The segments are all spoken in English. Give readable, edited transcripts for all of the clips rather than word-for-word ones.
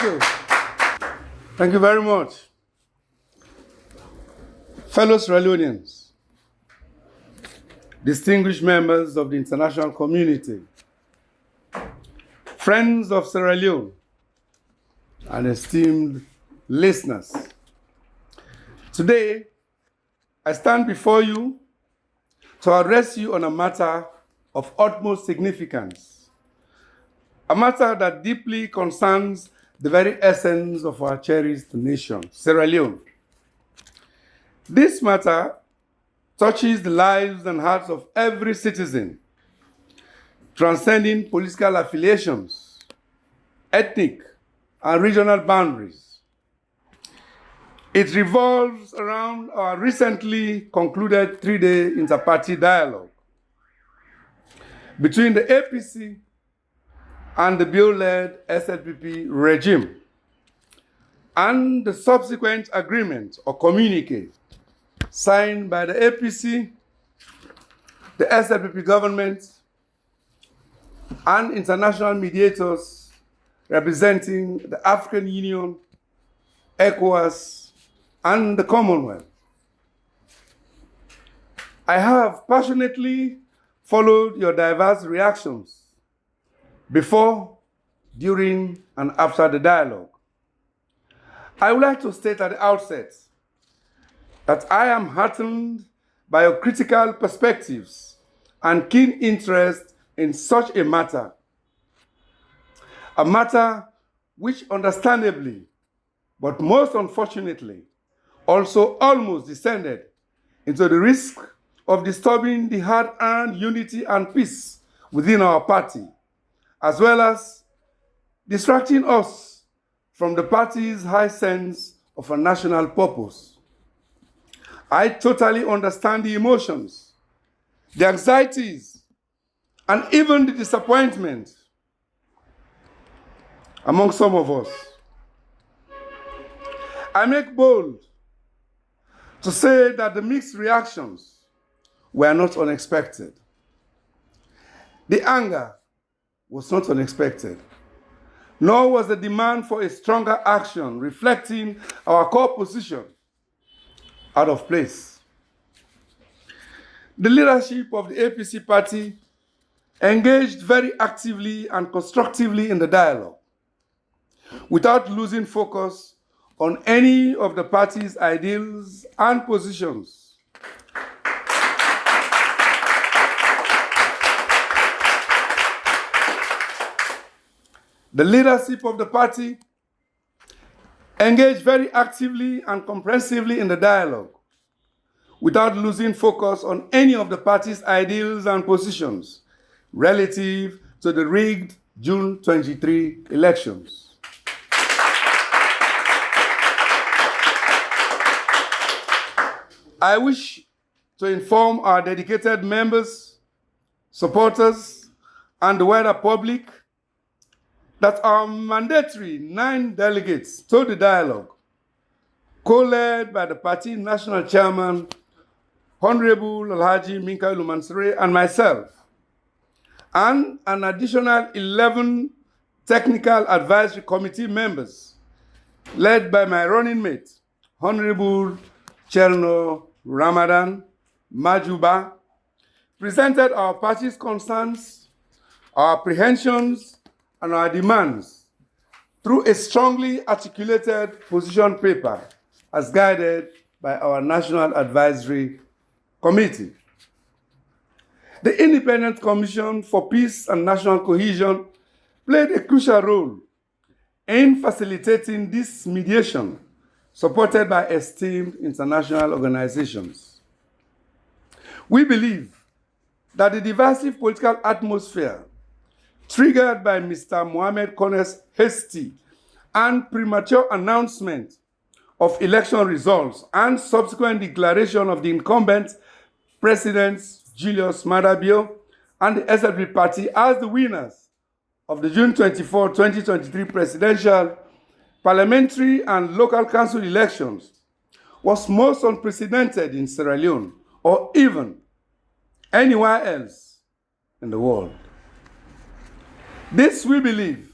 Thank you. Thank you very much. Fellow Sierra Leoneans, distinguished members of the international community, friends of Sierra Leone, and esteemed listeners. Today, I stand before you to address you on a matter of utmost significance, a matter that deeply concerns the very essence of our cherished nation, Sierra Leone. This matter touches the lives and hearts of every citizen, transcending political affiliations, ethnic and regional boundaries. It revolves around our recently concluded three-day inter-party dialogue between the APC and the bill-led SLPP regime, and the subsequent agreement or communique signed by the APC, the SLPP government, and international mediators representing the African Union, ECOWAS, and the Commonwealth. I have passionately followed your diverse reactions before, during, and after the dialogue. I would like to state at the outset that I am heartened by your critical perspectives and keen interest in such a matter which understandably, but most unfortunately, also almost descended into the risk of disturbing the hard-earned unity and peace within our party, as well as distracting us from the party's high sense of a national purpose. I totally understand the emotions, the anxieties, and even the disappointment among some of us. I make bold to say that the mixed reactions were not unexpected. The anger was not unexpected, nor was the demand for a stronger action reflecting our core position out of place. The leadership of the APC party engaged very actively and constructively in the dialogue, without losing focus on any of the party's ideals and positions. The leadership of the party engaged very actively and comprehensively in the dialogue, without losing focus on any of the party's ideals and positions relative to the rigged June 23 elections. I wish to inform our dedicated members, supporters, and the wider public that our mandatory 9 delegates to the dialogue, co-led by the party national chairman, Honorable Alhaji Minka Lumansere, and myself, and an additional 11 technical advisory committee members, led by my running mate, Honorable Cherno Ramadan Majuba, presented our party's concerns, our apprehensions, and our demands through a strongly articulated position paper as guided by our National Advisory Committee. The Independent Commission for Peace and National Cohesion played a crucial role in facilitating this mediation, supported by esteemed international organizations. We believe that the divisive political atmosphere triggered by Mr. Mohamed Kone's hasty and premature announcement of election results and subsequent declaration of the incumbent President Julius Maada Bio and the SLP party as the winners of the June 24, 2023 presidential, parliamentary, and local council elections was most unprecedented in Sierra Leone or even anywhere else in the world. This, we believe,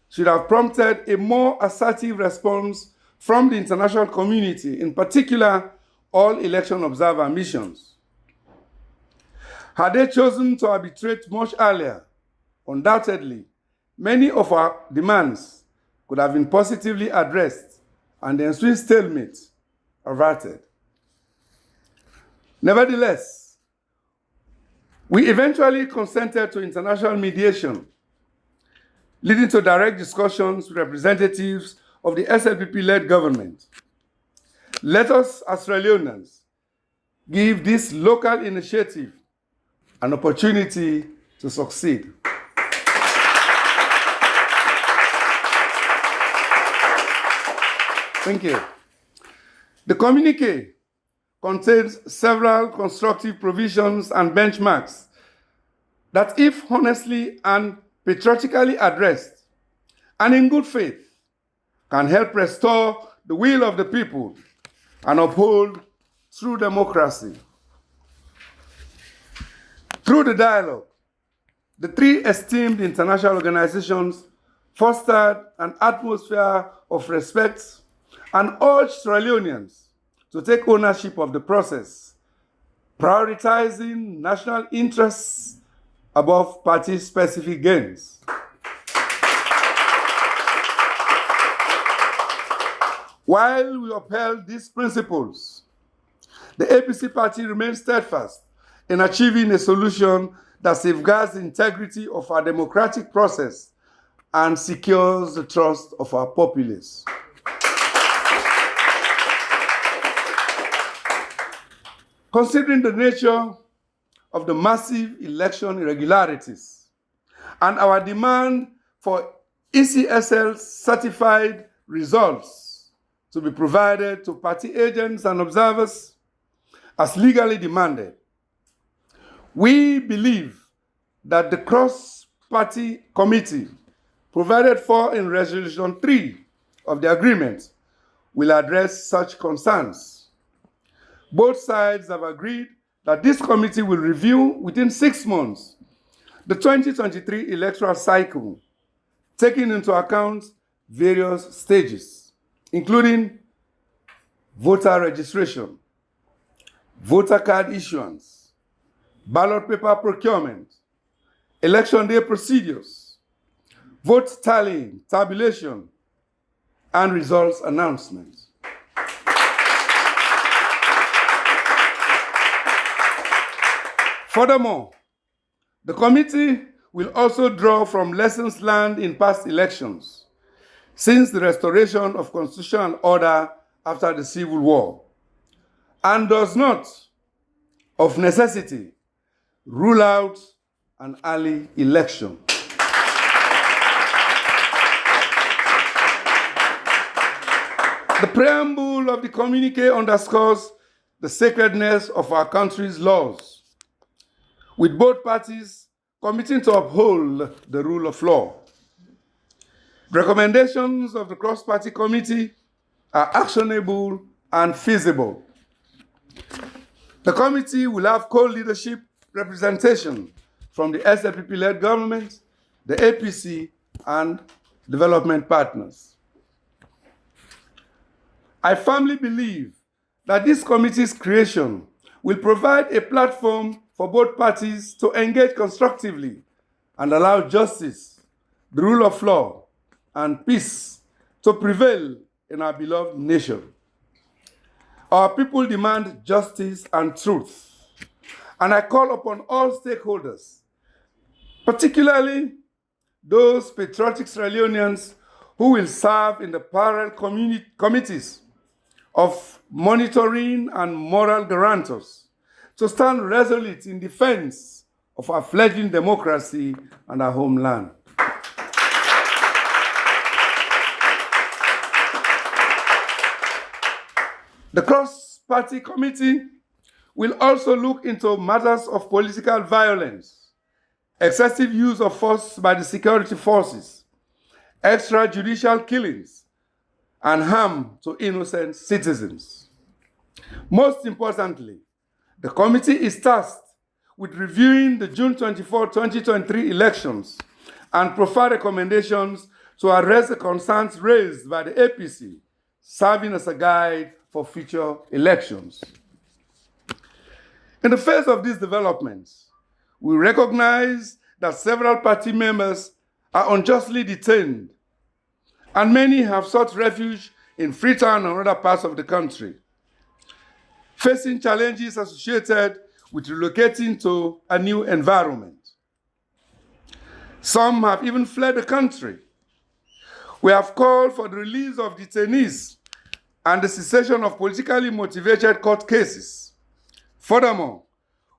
should have prompted a more assertive response from the international community, in particular, all election observer missions. Had they chosen to arbitrate much earlier, undoubtedly, many of our demands could have been positively addressed and the ensuing stalemate averted. Nevertheless, we eventually consented to international mediation, leading to direct discussions with representatives of the SLPP-led government. Let us, as Sierra Leoneans, give this local initiative an opportunity to succeed. Thank you. The communique contains several constructive provisions and benchmarks that, if honestly and patriotically addressed and in good faith, can help restore the will of the people and uphold true democracy. Through the dialogue, the three esteemed international organizations fostered an atmosphere of respect and urged Sierra Leoneans to take ownership of the process, prioritizing national interests above party-specific gains. While we upheld these principles, the APC party remains steadfast in achieving a solution that safeguards the integrity of our democratic process and secures the trust of our populace. Considering the nature of the massive election irregularities and our demand for ECSL certified results to be provided to party agents and observers as legally demanded, we believe that the cross-party committee provided for in Resolution 3 of the agreement will address such concerns. Both sides have agreed that this committee will review within 6 months the 2023 electoral cycle, taking into account various stages, including voter registration, voter card issuance, ballot paper procurement, election day procedures, vote tallying, tabulation, and results announcements. Furthermore, the committee will also draw from lessons learned in past elections since the restoration of constitutional order after the Civil War, and does not, of necessity, rule out an early election. The preamble of the communique underscores the sacredness of our country's laws, with both parties committing to uphold the rule of law. Recommendations of the cross-party committee are actionable and feasible. The committee will have co-leadership representation from the SLPP-led government, the APC, and development partners. I firmly believe that this committee's creation will provide a platform for both parties to engage constructively and allow justice, the rule of law, and peace to prevail in our beloved nation. Our people demand justice and truth, and I call upon all stakeholders, particularly those patriotic Sierra Leoneans who will serve in the parallel committees of monitoring and moral guarantors, to stand resolute in defense of our fledgling democracy and our homeland. The cross-party committee will also look into matters of political violence, excessive use of force by the security forces, extrajudicial killings, and harm to innocent citizens. Most importantly, the committee is tasked with reviewing the June 24, 2023 elections and provide recommendations to address the concerns raised by the APC, serving as a guide for future elections. In the face of these developments, we recognize that several party members are unjustly detained, and many have sought refuge in Freetown and other parts of the country, facing challenges associated with relocating to a new environment. Some have even fled the country. We have called for the release of detainees and the cessation of politically motivated court cases. Furthermore,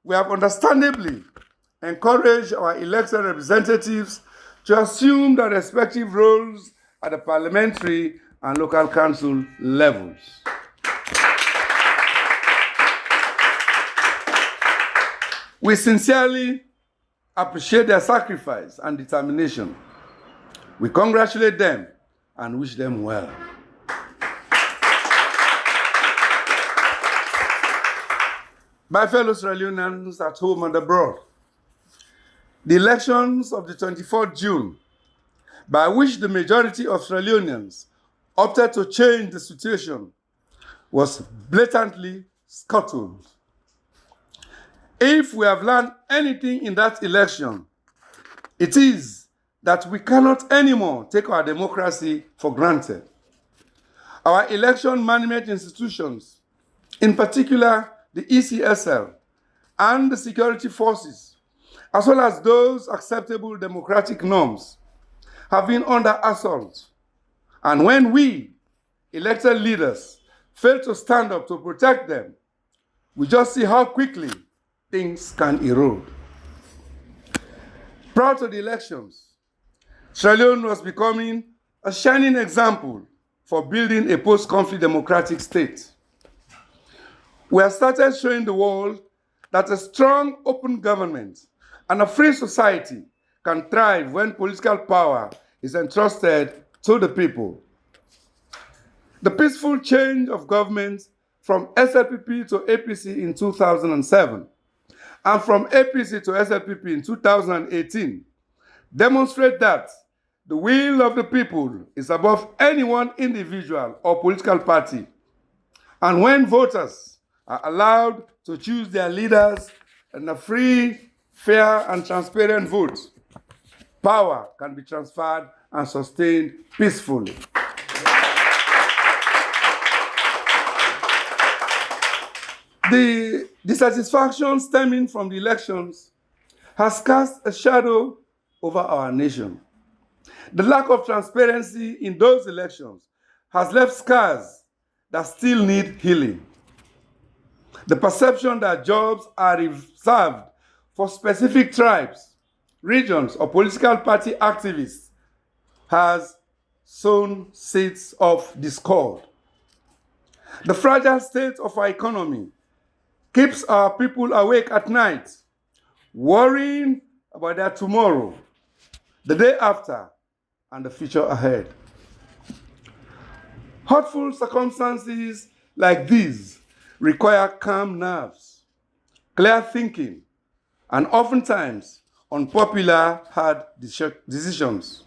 we have understandably encouraged our elected representatives to assume their respective roles at the parliamentary and local council levels. We sincerely appreciate their sacrifice and determination. We congratulate them and wish them well. My fellow Sierra Leoneans at home and abroad, the elections of the 24th June, by which the majority of Sierra Leoneans opted to change the situation, was blatantly scuttled. If we have learned anything in that election, it is that we cannot anymore take our democracy for granted. Our election management institutions, in particular the ECSL and the security forces, as well as those acceptable democratic norms, have been under assault. And when we, elected leaders, fail to stand up to protect them, we just see how quickly things can erode. Prior to the elections, Sierra Leone was becoming a shining example for building a post-conflict democratic state. We have started showing the world that a strong, open government and a free society can thrive when political power is entrusted to the people. The peaceful change of government from SLPP to APC in 2007 and from APC to SLPP in 2018 demonstrate that the will of the people is above any one individual or political party. And when voters are allowed to choose their leaders in a free, fair, and transparent vote, power can be transferred and sustained peacefully. The dissatisfaction stemming from the elections has cast a shadow over our nation. The lack of transparency in those elections has left scars that still need healing. The perception that jobs are reserved for specific tribes, regions, or political party activists has sown seeds of discord. The fragile state of our economy keeps our people awake at night, worrying about their tomorrow, the day after, and the future ahead. Hurtful circumstances like these require calm nerves, clear thinking, and oftentimes unpopular, hard decisions.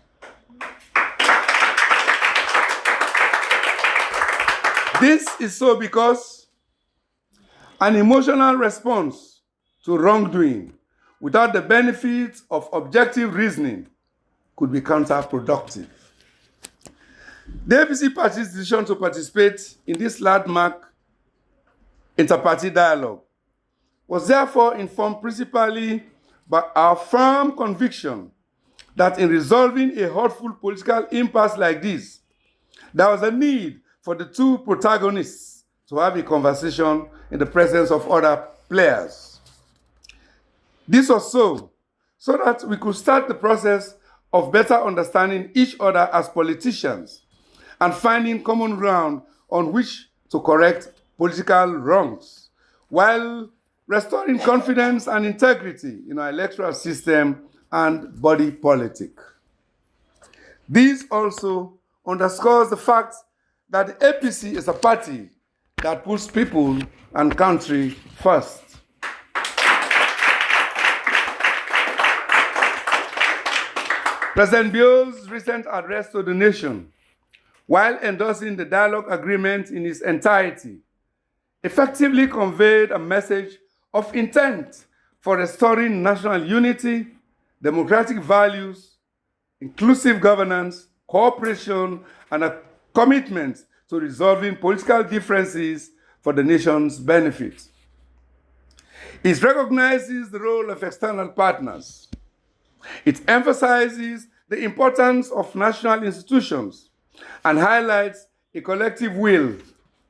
This is so because an emotional response to wrongdoing without the benefit of objective reasoning could be counterproductive. The APC party's decision to participate in this landmark inter-party dialogue was therefore informed principally by our firm conviction that in resolving a hurtful political impasse like this, there was a need for the two protagonists to have a conversation in the presence of other players. This was so that we could start the process of better understanding each other as politicians and finding common ground on which to correct political wrongs, while restoring confidence and integrity in our electoral system and body politic. This also underscores the fact that the APC is a party that puts people and country first. President Bio's recent address to the nation, while endorsing the dialogue agreement in its entirety, effectively conveyed a message of intent for restoring national unity, democratic values, inclusive governance, cooperation, and a commitment to resolving political differences for the nation's benefit. It recognizes the role of external partners. It emphasizes the importance of national institutions and highlights a collective will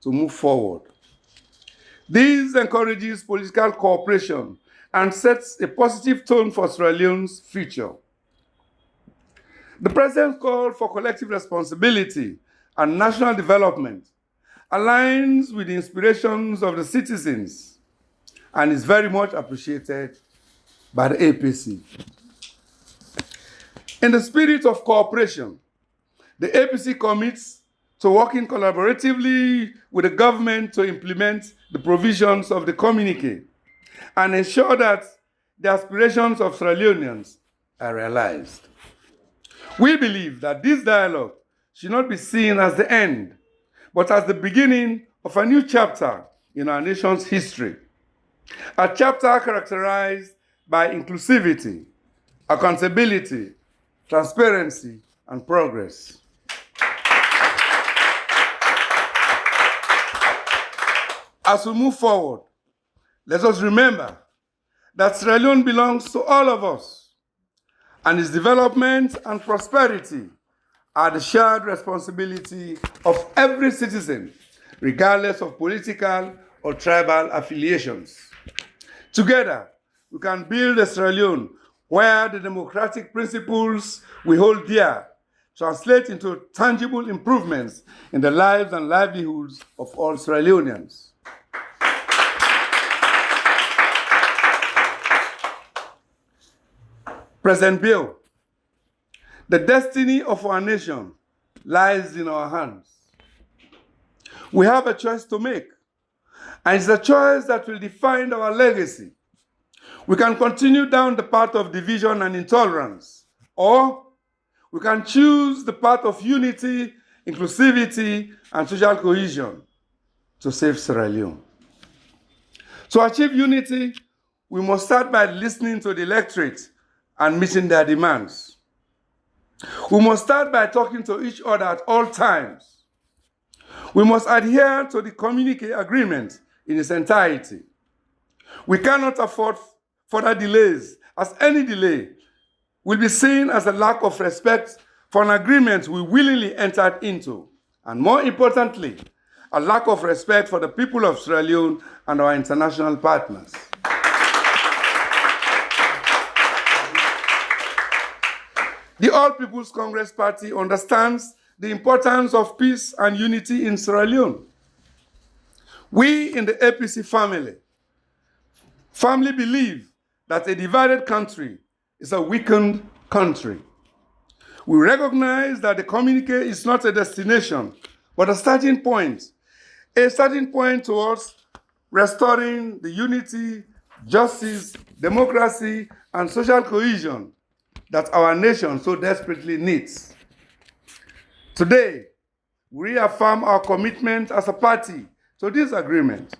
to move forward. This encourages political cooperation and sets a positive tone for Sierra Leone's future. The President's call for collective responsibility and national development aligns with the inspirations of the citizens and is very much appreciated by the APC. In the spirit of cooperation, the APC commits to working collaboratively with the government to implement the provisions of the communique and ensure that the aspirations of Sierra Leoneans are realized. We believe that this dialogue should not be seen as the end, but as the beginning of a new chapter in our nation's history. A chapter characterized by inclusivity, accountability, transparency, and progress. As we move forward, let us remember that Sierra Leone belongs to all of us, and its development and prosperity are the shared responsibility of every citizen, regardless of political or tribal affiliations. Together, we can build a Sierra Leone where the democratic principles we hold dear translate into tangible improvements in the lives and livelihoods of all Sierra Leoneans. President Bio, the destiny of our nation lies in our hands. We have a choice to make, and it's a choice that will define our legacy. We can continue down the path of division and intolerance, or we can choose the path of unity, inclusivity, and social cohesion to save Sierra Leone. To achieve unity, we must start by listening to the electorate and meeting their demands. We must start by talking to each other at all times. We must adhere to the communique agreement in its entirety. We cannot afford further delays, as any delay will be seen as a lack of respect for an agreement we willingly entered into, and more importantly, a lack of respect for the people of Sierra Leone and our international partners. The All People's Congress Party understands the importance of peace and unity in Sierra Leone. We in the APC family firmly believe that a divided country is a weakened country. We recognize that the communique is not a destination, but a starting point towards restoring the unity, justice, democracy, and social cohesion that our nation so desperately needs. Today, we reaffirm our commitment as a party to this agreement,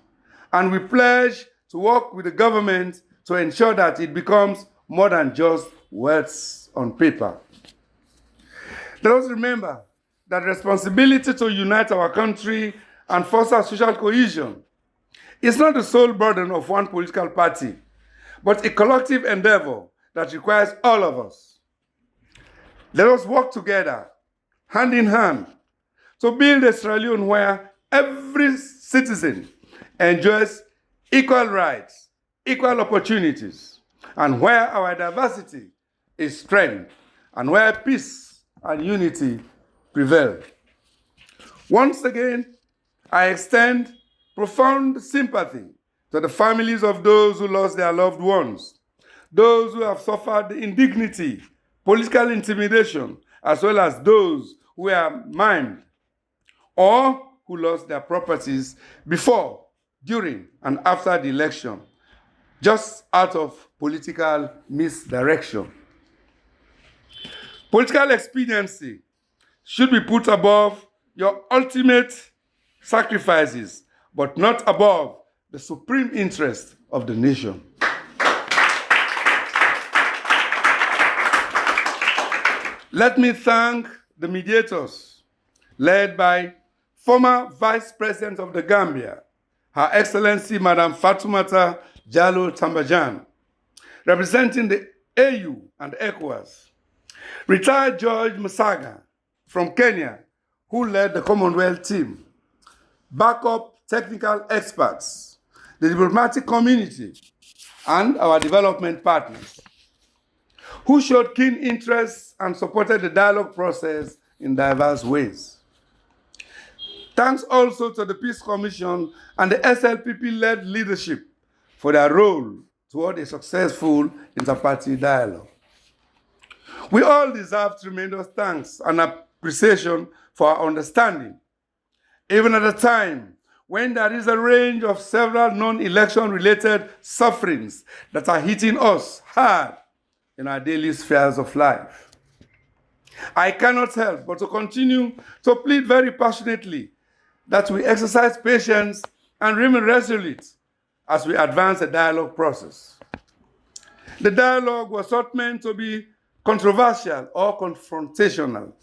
and we pledge to work with the government to ensure that it becomes more than just words on paper. Let us remember that responsibility to unite our country and foster social cohesion is not the sole burden of one political party, but a collective endeavor that requires all of us. Let us work together, hand in hand, to build a Sierra Leone where every citizen enjoys equal rights, equal opportunities, and where our diversity is strength, and where peace and unity prevail. Once again, I extend profound sympathy to the families of those who lost their loved ones, those who have suffered the indignity, political intimidation, as well as those who were maimed or who lost their properties before, during, and after the election, just out of political misdirection. Political expediency should be put above your ultimate sacrifices, but not above the supreme interest of the nation. Let me thank the mediators, led by former Vice President of the Gambia, Her Excellency Madam Fatoumata Jallow Tambajan, representing the AU and ECOWAS, retired George Musaga from Kenya, who led the Commonwealth team, backup technical experts, the diplomatic community, and our development partners, who showed keen interest and supported the dialogue process in diverse ways. Thanks also to the Peace Commission and the SLPP-led leadership for their role toward a successful inter-party dialogue. We all deserve tremendous thanks and appreciation for our understanding, even at a time when there is a range of several non-election related sufferings that are hitting us hard in our daily spheres of life. I cannot help but to continue to plead very passionately that we exercise patience and remain resolute as we advance the dialogue process. The dialogue was not meant to be controversial or confrontational.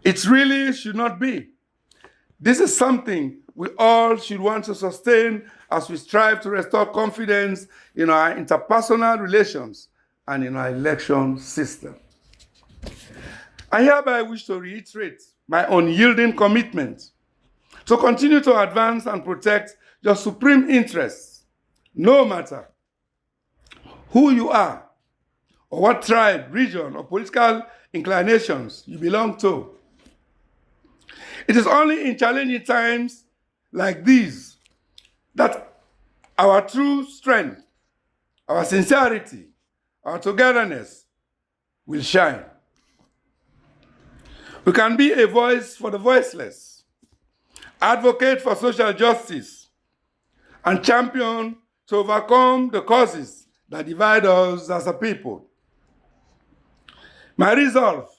It really should not be. This is something we all should want to sustain as we strive to restore confidence in our interpersonal relations and in our election system. I hereby wish to reiterate my unyielding commitment to continue to advance and protect your supreme interests, no matter who you are or what tribe, region, or political inclinations you belong to. It is only in challenging times like these that our true strength, our sincerity, our togetherness will shine. We can be a voice for the voiceless, advocate for social justice, and champion to overcome the causes that divide us as a people. My resolve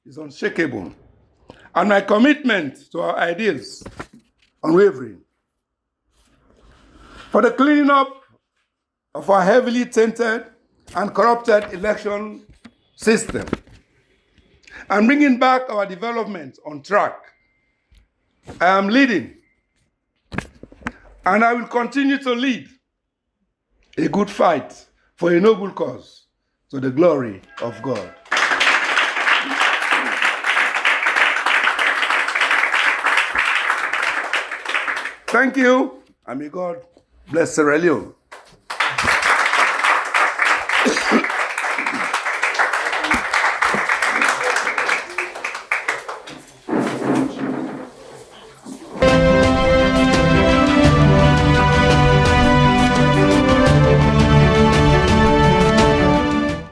is unshakable, and my commitment to our ideals unwavering. For the cleaning up of our heavily tainted and corrupted election system, and bringing back our development on track, I am leading, and I will continue to lead a good fight for a noble cause to the glory of God. Thank you, and may God bless Sierra Leone.